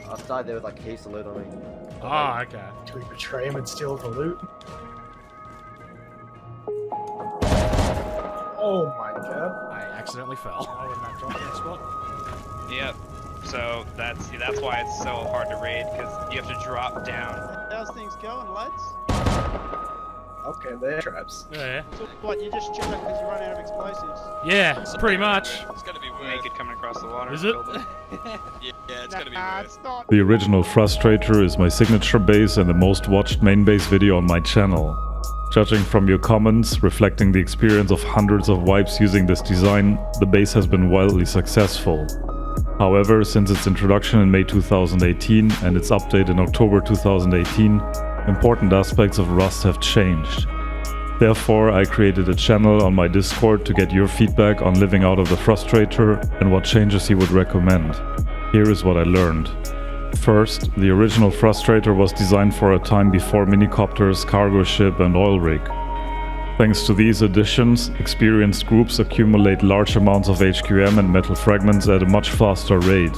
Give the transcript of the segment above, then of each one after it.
I started there with like heaps of loot on me. Oh, okay. Do we betray him and steal the loot? Oh my god. I accidentally fell. Oh, in that dropping spot. Yep. So that's why it's so hard to raid, because you have to drop down. How's things going, lads? Okay, they're traps. Yeah. So what, you just chill because you run out of explosives? Yeah, pretty much. It's gonna be Make worse. it coming across the water. Is it? Yeah, it's gonna be Nah, worse. it's not. The original Frustrator is my signature base and the most watched main base video on my channel. Judging from your comments, reflecting the experience of hundreds of wipes using this design, the base has been wildly successful. However, since its introduction in May 2018 and its update in October 2018, important aspects of Rust have changed. Therefore, I created a channel on my Discord to get your feedback on living out of the Frustrator and what changes you would recommend. Here is what I learned. First, the original Frustrator was designed for a time before minicopters, cargo ship and oil rig. Thanks to these additions, experienced groups accumulate large amounts of HQM and metal fragments at a much faster rate.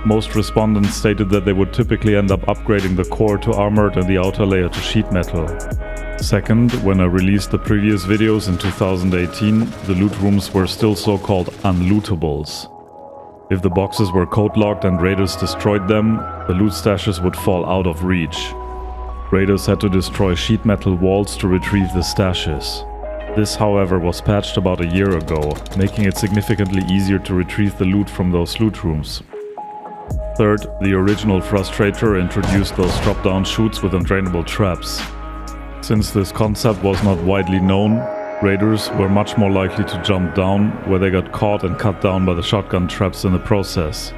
Most respondents stated that they would typically end up upgrading the core to armored and the outer layer to sheet metal. Second, when I released the previous videos in 2018, the loot rooms were still so-called unlootables. If the boxes were code-locked and raiders destroyed them, the loot stashes would fall out of reach. Raiders had to destroy sheet metal walls to retrieve the stashes. This, however, was patched about a year ago, making it significantly easier to retrieve the loot from those loot rooms. Third, the original Frustrator introduced those drop-down chutes with undrainable traps. Since this concept was not widely known, raiders were much more likely to jump down, where they got caught and cut down by the shotgun traps in the process.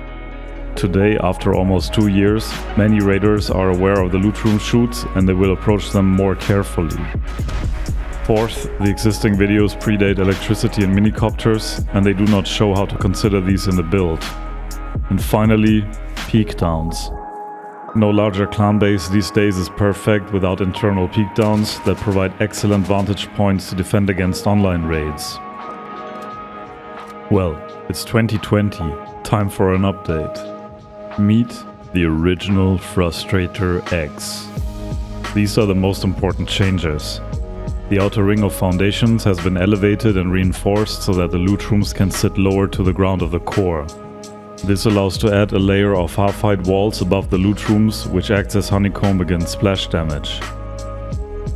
Today, after almost 2 years, many raiders are aware of the loot room chutes and they will approach them more carefully. Fourth, the existing videos predate electricity and minicopters, and they do not show how to consider these in the build. And finally, peekdowns. No larger clan base these days is perfect without internal peekdowns that provide excellent vantage points to defend against online raids. Well, it's 2020, time for an update. Meet the original Frustrator X. These are the most important changes. The outer ring of foundations has been elevated and reinforced so that the loot rooms can sit lower to the ground of the core. This allows to add a layer of half-height walls above the loot rooms, which acts as honeycomb against splash damage.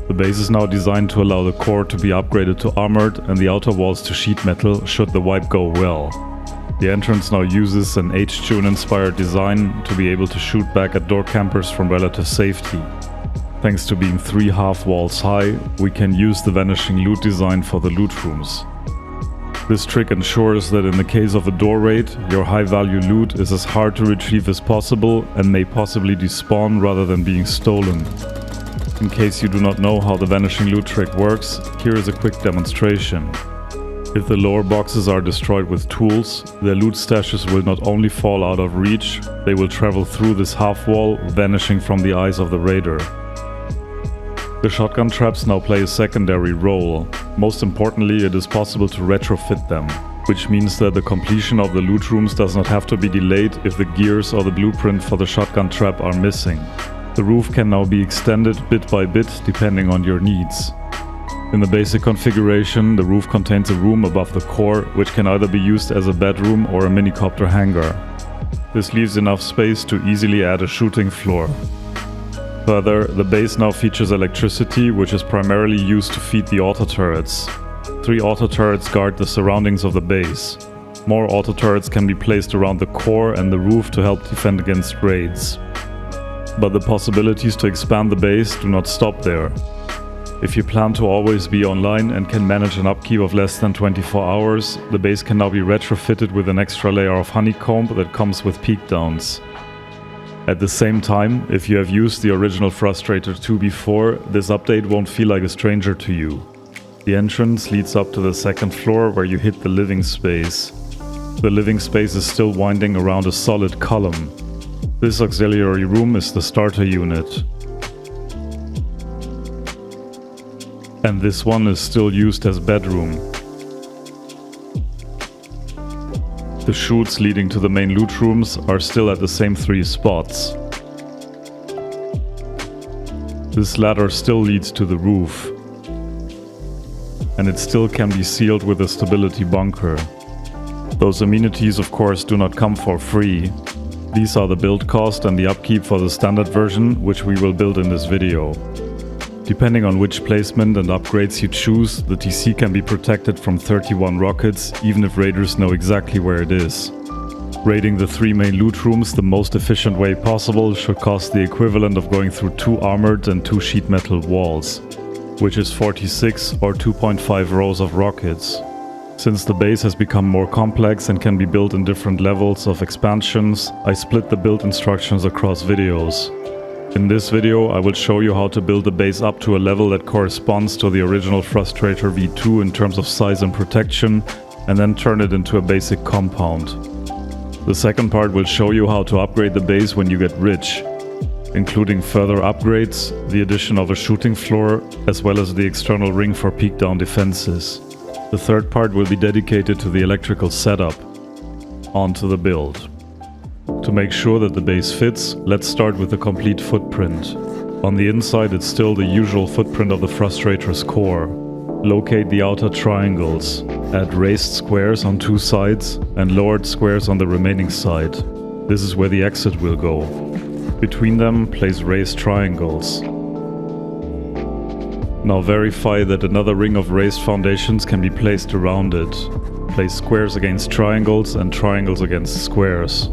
The base is now designed to allow the core to be upgraded to armored and the outer walls to sheet metal should the wipe go well. The entrance now uses an H-tune inspired design to be able to shoot back at door campers from relative safety. Thanks to being 3 half walls high, we can use the vanishing loot design for the loot rooms. This trick ensures that in the case of a door raid, your high value loot is as hard to retrieve as possible and may possibly despawn rather than being stolen. In case you do not know how the vanishing loot trick works, here is a quick demonstration. If the lower boxes are destroyed with tools, their loot stashes will not only fall out of reach, they will travel through this half wall, vanishing from the eyes of the raider. The shotgun traps now play a secondary role. Most importantly, it is possible to retrofit them, which means that the completion of the loot rooms does not have to be delayed if the gears or the blueprint for the shotgun trap are missing. The roof can now be extended bit by bit depending on your needs. In the basic configuration, the roof contains a room above the core, which can either be used as a bedroom or a minicopter hangar. This leaves enough space to easily add a shooting floor. Further, the base now features electricity, which is primarily used to feed the autoturrets. 3 autoturrets guard the surroundings of the base. More autoturrets can be placed around the core and the roof to help defend against raids. But the possibilities to expand the base do not stop there. If you plan to always be online and can manage an upkeep of less than 24 hours, the base can now be retrofitted with an extra layer of honeycomb that comes with peekdowns. At the same time, if you have used the original Frustrator 2 before, this update won't feel like a stranger to you. The entrance leads up to the second floor where you hit the living space. The living space is still winding around a solid column. This auxiliary room is the starter unit. And this one is still used as bedroom. The chutes leading to the main loot rooms are still at the same 3 spots. This ladder still leads to the roof, and it still can be sealed with a stability bunker. Those amenities of course do not come for free. These are the build cost and the upkeep for the standard version, which we will build in this video. Depending on which placement and upgrades you choose, the TC can be protected from 31 rockets, even if raiders know exactly where it is. Raiding the 3 main loot rooms the most efficient way possible should cost the equivalent of going through 2 armored and 2 sheet metal walls, which is 46 or 2.5 rows of rockets. Since the base has become more complex and can be built in different levels of expansions, I split the build instructions across videos. In this video, I will show you how to build the base up to a level that corresponds to the original Frustrator V2 in terms of size and protection, and then turn it into a basic compound. The second part will show you how to upgrade the base when you get rich, including further upgrades, the addition of a shooting floor, as well as the external ring for peekdown defenses. The third part will be dedicated to the electrical setup. On to the build. To make sure that the base fits, let's start with the complete footprint. On the inside, it's still the usual footprint of the Frustrator's core. Locate the outer triangles. Add raised squares on 2 sides and lowered squares on the remaining side. This is where the exit will go. Between them, place raised triangles. Now verify that another ring of raised foundations can be placed around it. Place squares against triangles and triangles against squares.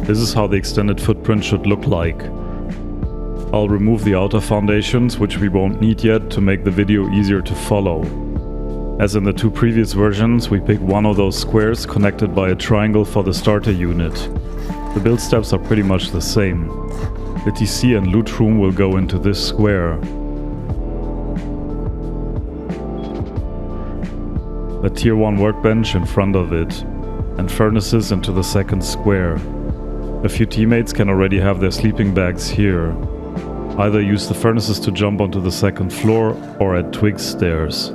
This is how the extended footprint should look like. I'll remove the outer foundations, which we won't need yet, to make the video easier to follow. As in the 2 previous versions, we pick one of those squares connected by a triangle for the starter unit. The build steps are pretty much the same. The TC and loot room will go into this square. A tier 1 workbench in front of it, and furnaces into the second square. A few teammates can already have their sleeping bags here. Either use the furnaces to jump onto the second floor or add twig stairs.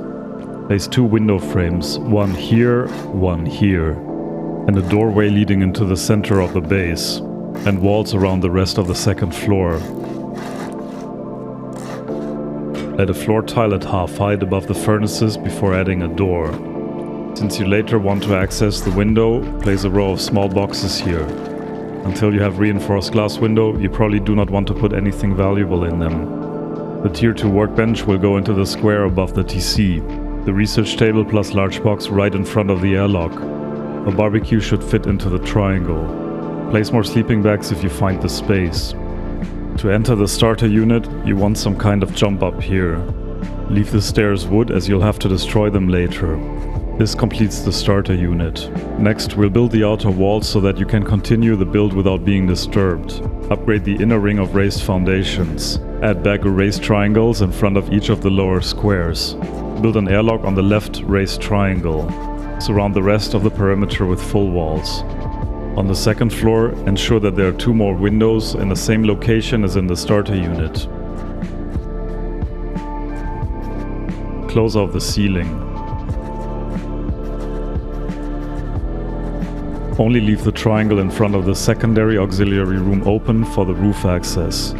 Place 2 window frames, one here, and a doorway leading into the center of the base, and walls around the rest of the second floor. Add a floor tile at half height above the furnaces before adding a door. Since you later want to access the window, place a row of small boxes here. Until you have reinforced glass window, you probably do not want to put anything valuable in them. The tier 2 workbench will go into the square above the TC. The research table plus large box right in front of the airlock. A barbecue should fit into the triangle. Place more sleeping bags if you find the space. To enter the starter unit, you want some kind of jump up here. Leave the stairs wood as you'll have to destroy them later. This completes the starter unit. Next, we'll build the outer walls so that you can continue the build without being disturbed. Upgrade the inner ring of raised foundations. Add back raised triangles in front of each of the lower squares. Build an airlock on the left raised triangle. Surround the rest of the perimeter with full walls. On the second floor, ensure that there are 2 more windows in the same location as in the starter unit. Close off the ceiling. Only leave the triangle in front of the secondary auxiliary room open for the roof access.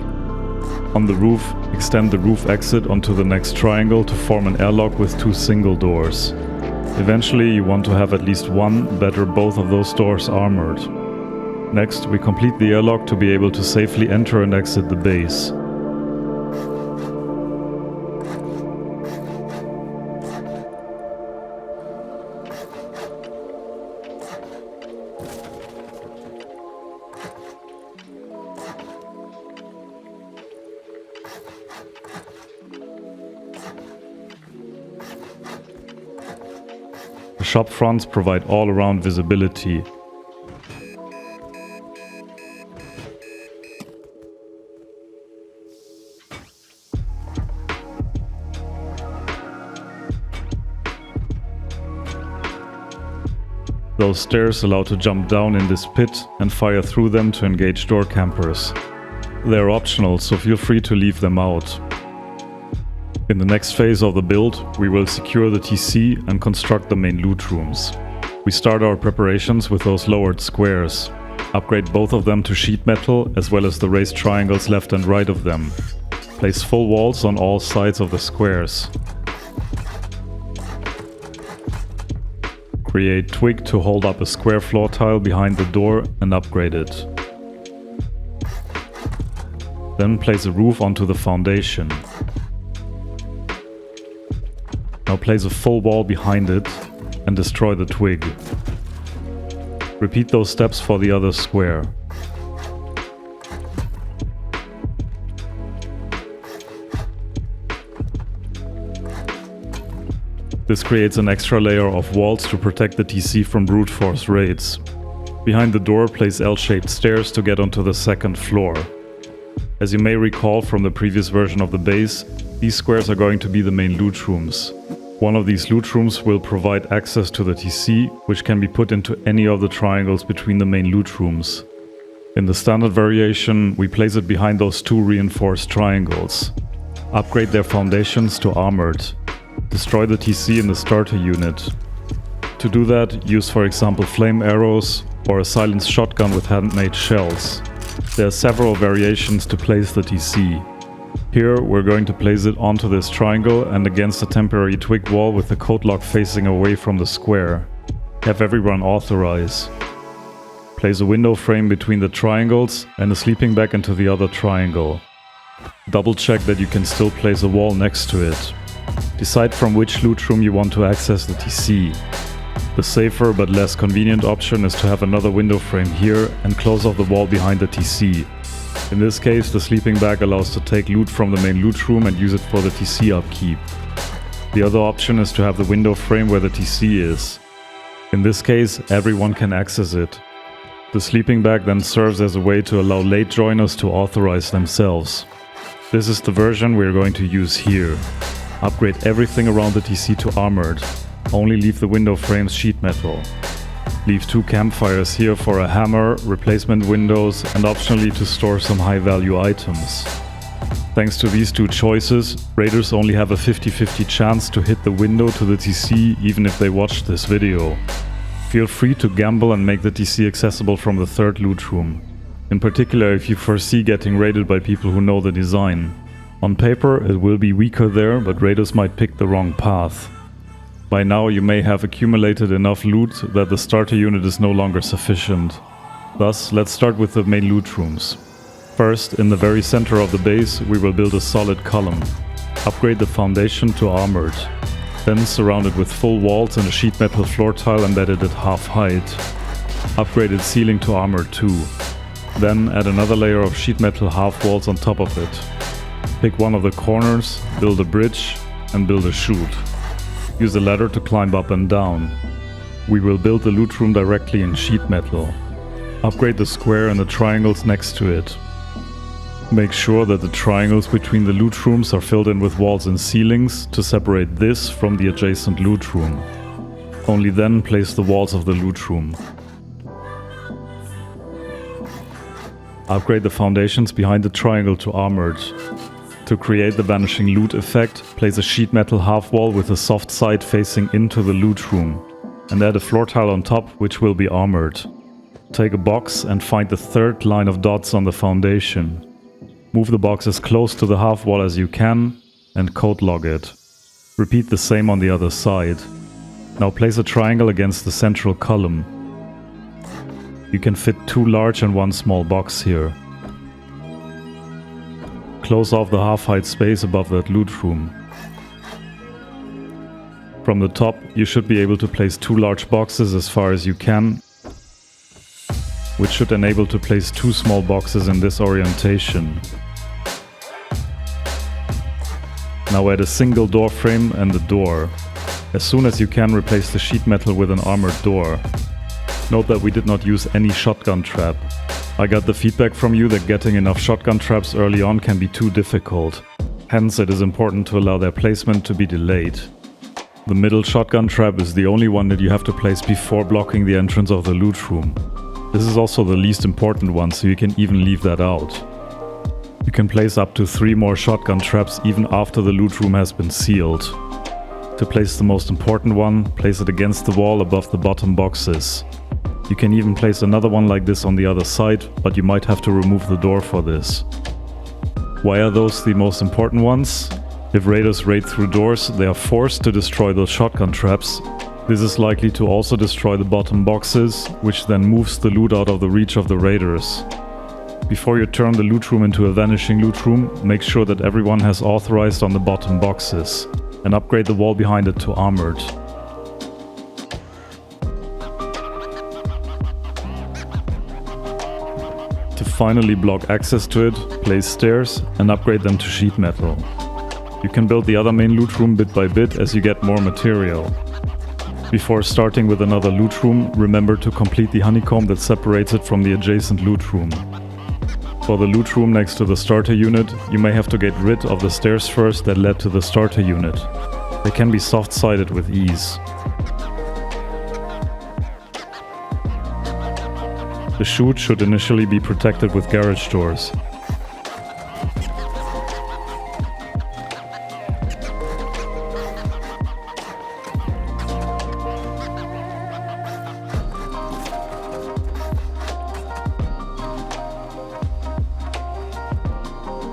On the roof, extend the roof exit onto the next triangle to form an airlock with 2 single doors. Eventually you want to have at least one, better both of those doors armored. Next, we complete the airlock to be able to safely enter and exit the base. The shop fronts provide all-around visibility. Those stairs allow to jump down in this pit and fire through them to engage door campers. They are optional, so feel free to leave them out. In the next phase of the build, we will secure the TC and construct the main loot rooms. We start our preparations with those lowered squares. Upgrade both of them to sheet metal, as well as the raised triangles left and right of them. Place full walls on all sides of the squares. Create twig to hold up a square floor tile behind the door and upgrade it. Then place a roof onto the foundation. Now place a full wall behind it and destroy the twig. Repeat those steps for the other square. This creates an extra layer of walls to protect the TC from brute force raids. Behind the door, place L-shaped stairs to get onto the second floor. As you may recall from the previous version of the base, these squares are going to be the main loot rooms. One of these loot rooms will provide access to the TC, which can be put into any of the triangles between the main loot rooms. In the standard variation, we place it behind those two reinforced triangles. Upgrade their foundations to armored. Destroy the TC in the starter unit. To do that, use for example flame arrows or a silenced shotgun with handmade shells. There are several variations to place the TC. Here we're going to place it onto this triangle and against a temporary twig wall with the code lock facing away from the square. Have everyone authorize. Place a window frame between the triangles and a sleeping bag into the other triangle. Double check that you can still place a wall next to it. Decide from which loot room you want to access the TC. The safer but less convenient option is to have another window frame here and close off the wall behind the TC. In this case, the sleeping bag allows to take loot from the main loot room and use it for the TC upkeep. The other option is to have the window frame where the TC is. In this case, everyone can access it. The sleeping bag then serves as a way to allow late joiners to authorize themselves. This is the version we are going to use here. Upgrade everything around the TC to armored. Only leave the window frames sheet metal. Leave 2 campfires here for a hammer, replacement windows, and optionally to store some high value items. Thanks to these 2 choices, raiders only have a 50-50 chance to hit the window to the TC even if they watch this video. Feel free to gamble and make the TC accessible from the 3rd loot room. In particular if you foresee getting raided by people who know the design. On paper it will be weaker there, but raiders might pick the wrong path. By now you may have accumulated enough loot that the starter unit is no longer sufficient. Thus, let's start with the main loot rooms. First, in the very center of the base, we will build a solid column. Upgrade the foundation to armored. Then surround it with full walls and a sheet metal floor tile embedded at half height. Upgrade its ceiling to armored too. Then add another layer of sheet metal half walls on top of it. Pick one of the corners, build a bridge, and build a chute. Use a ladder to climb up and down. We will build the loot room directly in sheet metal. Upgrade the square and the triangles next to it. Make sure that the triangles between the loot rooms are filled in with walls and ceilings to separate this from the adjacent loot room. Only then place the walls of the loot room. Upgrade the foundations behind the triangle to armored. To create the vanishing loot effect, place a sheet metal half wall with a soft side facing into the loot room, and add a floor tile on top which will be armored. Take a box and find the 3rd line of dots on the foundation. Move the box as close to the half wall as you can and code log it. Repeat the same on the other side. Now place a triangle against the central column. You can fit 2 large and 1 small box here. Close off the half-height space above that loot room. From the top, you should be able to place 2 large boxes as far as you can, which should enable to place 2 small boxes in this orientation. Now add a single door frame and the door. As soon as you can, replace the sheet metal with an armored door. Note that we did not use any shotgun trap. I got the feedback from you that getting enough shotgun traps early on can be too difficult. Hence it is important to allow their placement to be delayed. The middle shotgun trap is the only one that you have to place before blocking the entrance of the loot room. This is also the least important one, so you can even leave that out. You can place up to 3 more shotgun traps even after the loot room has been sealed. To place the most important one, place it against the wall above the bottom boxes. You can even place another one like this on the other side, but you might have to remove the door for this. Why are those the most important ones? If raiders raid through doors, they are forced to destroy those shotgun traps. This is likely to also destroy the bottom boxes, which then moves the loot out of the reach of the raiders. Before you turn the loot room into a vanishing loot room, make sure that everyone has authorized on the bottom boxes, and upgrade the wall behind it to armored. To finally block access to it, place stairs and upgrade them to sheet metal. You can build the other main loot room bit by bit as you get more material. Before starting with another loot room, remember to complete the honeycomb that separates it from the adjacent loot room. For the loot room next to the starter unit, you may have to get rid of the stairs first that led to the starter unit. They can be soft-sided with ease. The chute should initially be protected with garage doors.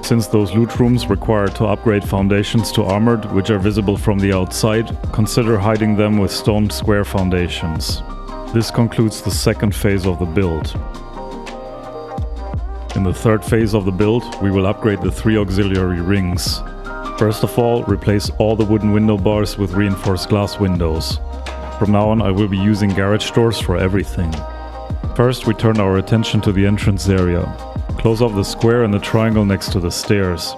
Since those loot rooms require to upgrade foundations to armored, which are visible from the outside, consider hiding them with stone square foundations. This concludes the second phase of the build. In the third phase of the build, we will upgrade the 3 auxiliary rings. First of all, replace all the wooden window bars with reinforced glass windows. From now on, I will be using garage doors for everything. First, we turn our attention to the entrance area. Close off the square and the triangle next to the stairs.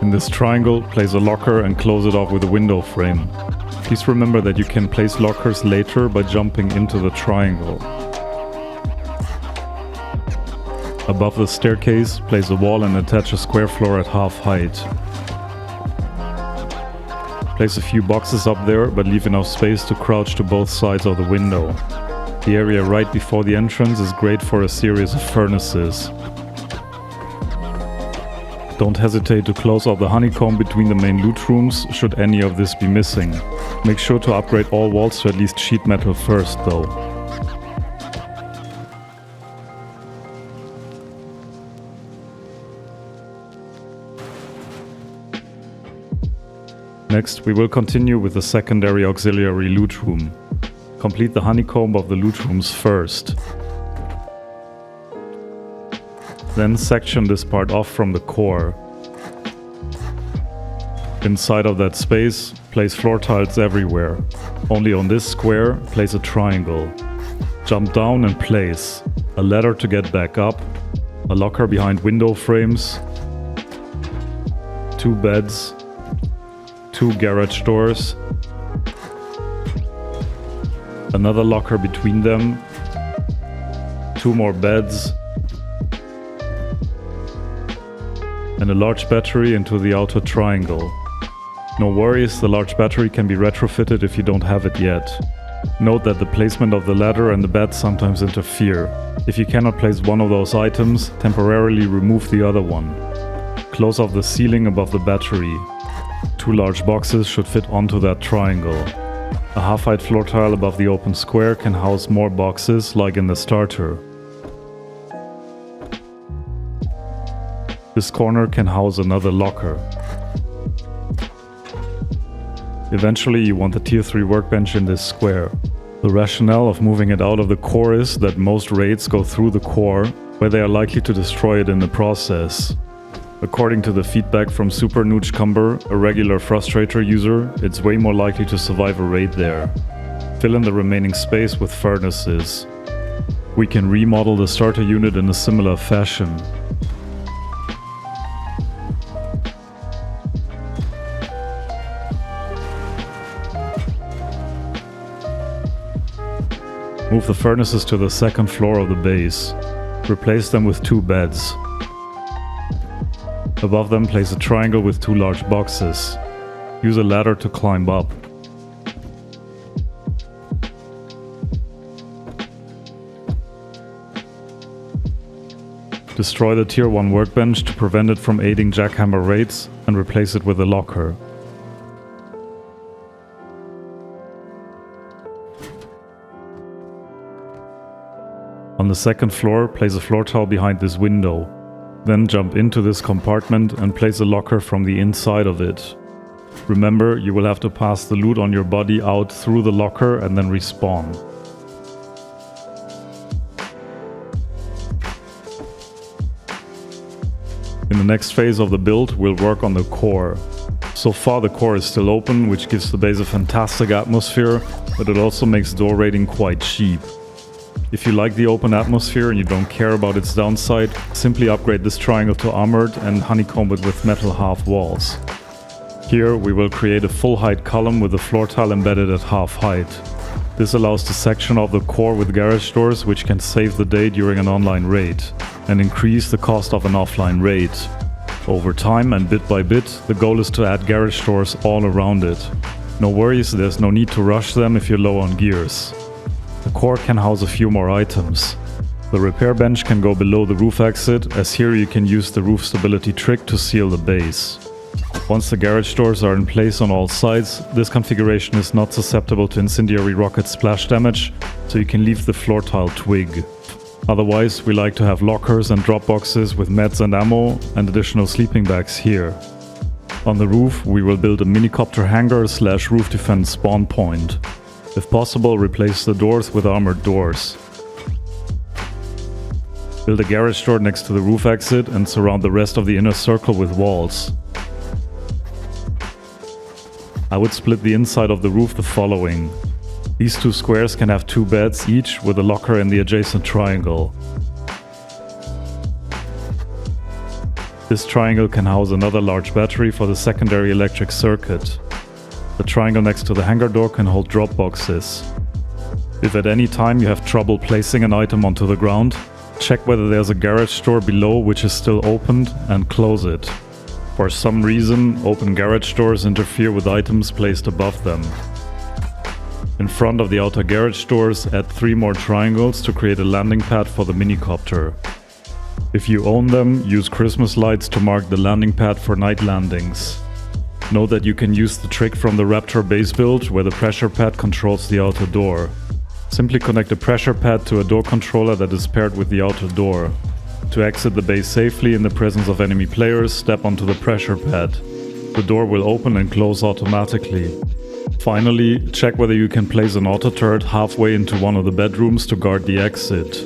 In this triangle, place a locker and close it off with a window frame. Please remember that you can place lockers later by jumping into the triangle. Above the staircase, place a wall and attach a square floor at half height. Place a few boxes up there, but leave enough space to crouch to both sides of the window. The area right before the entrance is great for a series of furnaces. Don't hesitate to close off the honeycomb between the main loot rooms, should any of this be missing. Make sure to upgrade all walls to at least sheet metal first, though. Next, we will continue with the secondary auxiliary loot room. Complete the honeycomb of the loot rooms first. Then section this part off from the core. Inside of that space, place floor tiles everywhere. Only on this square, place a triangle. Jump down and place a ladder to get back up, a locker behind window frames, 2 beds, 2 garage doors, another locker between them, 2 more beds, and a large battery into the outer triangle. No worries, the large battery can be retrofitted if you don't have it yet. Note that the placement of the ladder and the bed sometimes interfere. If you cannot place one of those items, temporarily remove the other one. Close off the ceiling above the battery. 2 large boxes should fit onto that triangle. A half-height floor tile above the open square can house more boxes, like in the starter. This corner can house another locker. Eventually you want the tier 3 workbench in this square. The rationale of moving it out of the core is that most raids go through the core, where they are likely to destroy it in the process. According to the feedback from Super Noochcumber, a regular Frustrator user, it's way more likely to survive a raid there. Fill in the remaining space with furnaces. We can remodel the starter unit in a similar fashion. Move the furnaces to the second floor of the base. Replace them with 2 beds. Above them, place a triangle with 2 large boxes. Use a ladder to climb up. Destroy the tier 1 workbench to prevent it from aiding jackhammer raids and replace it with a locker. On the second floor, place a floor tile behind this window. Then jump into this compartment and place a locker from the inside of it. Remember, you will have to pass the loot on your body out through the locker and then respawn. In the next phase of the build, we'll work on the core. So far the core is still open, which gives the base a fantastic atmosphere, but it also makes door raiding quite cheap. If you like the open atmosphere and you don't care about its downside, simply upgrade this triangle to armored and honeycomb it with metal half walls. Here we will create a full height column with a floor tile embedded at half height. This allows the section of the core with garage doors which can save the day during an online raid and increase the cost of an offline raid. Over time and bit by bit, the goal is to add garage doors all around it. No worries, there's no need to rush them if you're low on gears. The core can house a few more items. The repair bench can go below the roof exit, as here you can use the roof stability trick to seal the base. Once the garage doors are in place on all sides, this configuration is not susceptible to incendiary rocket splash damage, so you can leave the floor tile twig. Otherwise, we like to have lockers and drop boxes with meds and ammo and additional sleeping bags here. On the roof, we will build a minicopter hanger / roof defense spawn point. If possible, replace the doors with armored doors. Build a garage door next to the roof exit and surround the rest of the inner circle with walls. I would split the inside of the roof the following. These two squares can have 2 beds each with a locker in the adjacent triangle. This triangle can house another large battery for the secondary electric circuit. The triangle next to the hangar door can hold drop boxes. If at any time you have trouble placing an item onto the ground, check whether there's a garage door below which is still opened and close it. For some reason, open garage doors interfere with items placed above them. In front of the outer garage doors, add 3 more triangles to create a landing pad for the minicopter. If you own them, use Christmas lights to mark the landing pad for night landings. Note that you can use the trick from the Raptor base build where the pressure pad controls the outer door. Simply connect a pressure pad to a door controller that is paired with the outer door. To exit the base safely in the presence of enemy players, step onto the pressure pad. The door will open and close automatically. Finally, check whether you can place an auto turret halfway into one of the bedrooms to guard the exit.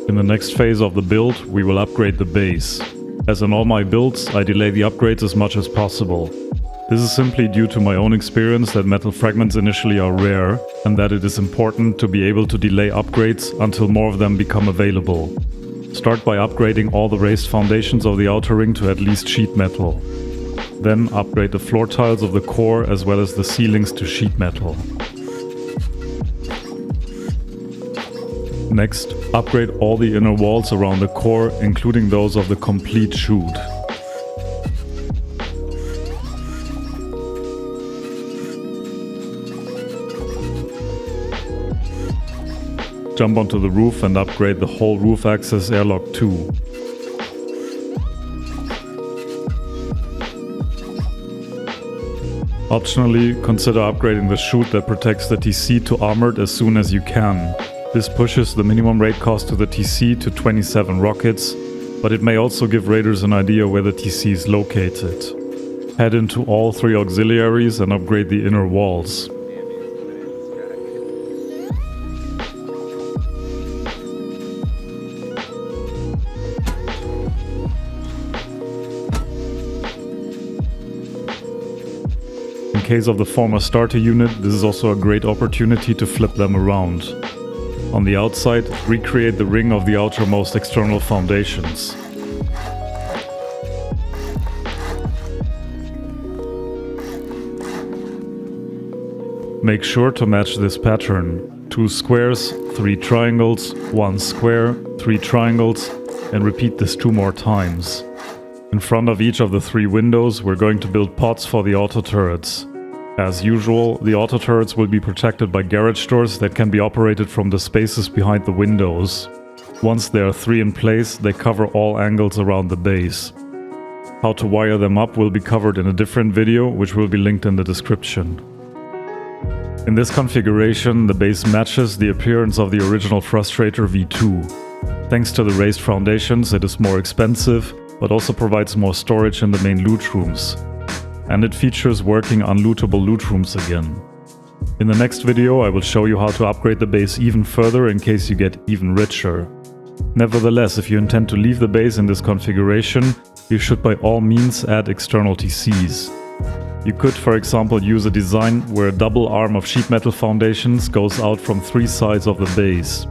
In the next phase of the build, we will upgrade the base. As in all my builds, I delay the upgrades as much as possible. This is simply due to my own experience that metal fragments initially are rare, and that it is important to be able to delay upgrades until more of them become available. Start by upgrading all the raised foundations of the outer ring to at least sheet metal. Then upgrade the floor tiles of the core as well as the ceilings to sheet metal. Next, upgrade all the inner walls around the core, including those of the complete chute. Jump onto the roof and upgrade the whole roof access airlock too. Optionally, consider upgrading the chute that protects the TC to armored as soon as you can. This pushes the minimum raid cost to the TC to 27 rockets, but it may also give raiders an idea where the TC is located. Head into all 3 auxiliaries and upgrade the inner walls. In case of the former starter unit, this is also a great opportunity to flip them around. On the outside, recreate the ring of the outermost external foundations. Make sure to match this pattern. 2 squares, 3 triangles, 1 square, 3 triangles, and repeat this 2 more times. In front of each of the 3 windows, we're going to build pods for the auto turrets. As usual, the auto turrets will be protected by garage doors that can be operated from the spaces behind the windows. Once there are 3 in place, they cover all angles around the base. How to wire them up will be covered in a different video, which will be linked in the description. In this configuration, the base matches the appearance of the original Frustrator V2. Thanks to the raised foundations, it is more expensive, but also provides more storage in the main loot rooms. And it features working unlootable loot rooms again. In the next video, I will show you how to upgrade the base even further in case you get even richer. Nevertheless, if you intend to leave the base in this configuration, you should by all means add external TCs. You could, for example, use a design where a double arm of sheet metal foundations goes out from 3 sides of the base.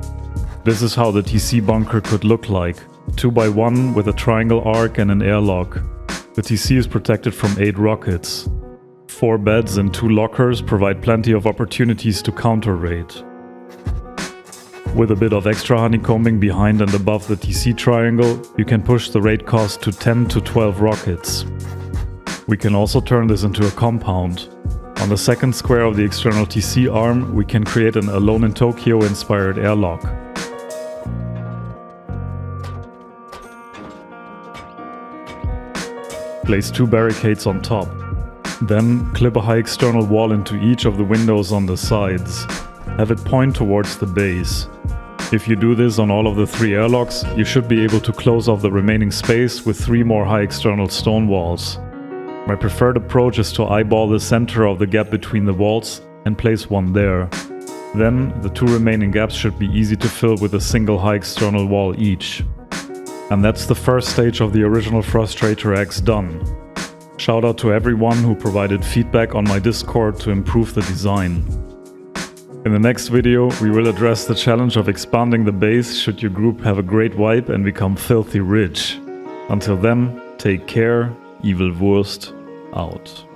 This is how the TC bunker could look like, 2x1 with a triangle arc and an airlock. The TC is protected from 8 rockets. 4 beds and 2 lockers provide plenty of opportunities to counter-raid. With a bit of extra honeycombing behind and above the TC triangle, you can push the raid cost to 10 to 12 rockets. We can also turn this into a compound. On the second square of the external TC arm, we can create an Alone in Tokyo inspired airlock. Place 2 barricades on top. Then clip a high external wall into each of the windows on the sides. Have it point towards the base. If you do this on all of the 3 airlocks, you should be able to close off the remaining space with 3 more high external stone walls. My preferred approach is to eyeball the center of the gap between the walls and place one there. Then the 2 remaining gaps should be easy to fill with a single high external wall each. And that's the first stage of the original Frustrator X done. Shout out to everyone who provided feedback on my Discord to improve the design. In the next video, we will address the challenge of expanding the base should your group have a great wipe and become filthy rich. Until then, take care, evil Wurst out.